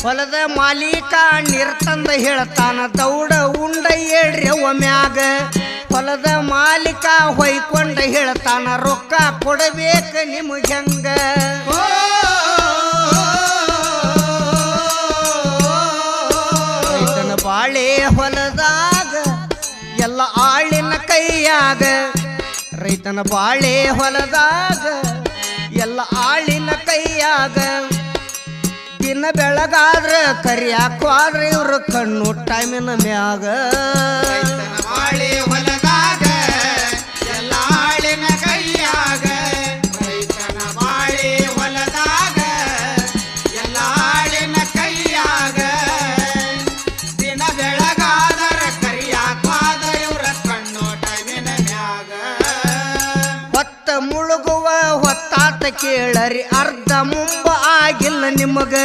ಹೊಲದ ಮಾಲೀಕ ನಿರ್ತಂದ ಹೇಳ್ತಾನ ದೌಡ ಉಂಡ ಏಳ್ರಿ ಒಮ್ಯಾಗ ಹೊಲದ ಮಾಲೀಕ ಹೊಯ್ಕೊಂಡ ಹೇಳ್ತಾನ ರೊಕ್ಕ ಕೊಡಬೇಕ ನಿಮಗೆ ಹೆಂಗ ರೈತನ ಬಾಳೆ ಹೊಲದಾಗ ಎಲ್ಲ ಆಳಿನ ಕೈಯಾಗ ರೈತನ ಬಾಳೆ ಹೊಲದಾಗ ಎಲ್ಲ ಆಳಿನ ಕೈಯಾಗ ದಿನ ಬೆಳಗಾದ್ರ ಕರಿಯಾಕ್ವಾದ್ರ ಇವ್ರ ಕಣ್ಣು ಟೈಮಿನ ಮ್ಯಾಗ ಬಾಳೆ ಹೊಲದಾಗ ಎಲ್ಲ ಆಳಿನ ಕೈಯಾಗ ರೈತನ ಬಾಳೆ ಹೊಲದಾಗ ಎಲ್ಲ ಆಳಿನ ಕೈಯಾಗ ದಿನ ಬೆಳಗಾದರ ಕರಿಯಾಕ್ವಾದ್ರ ಇವ್ರ ಕಣ್ಣು ಟೈಮಿನ ಮ್ಯಾಗ ಹೊತ್ತ ಮುಳುಗುವ ಹೊತ್ತಾತ ಕೇಳರಿ ಅರ್ಧ ಮುಂಬ ಆಗಿಲ್ಲ ನಿಮಗ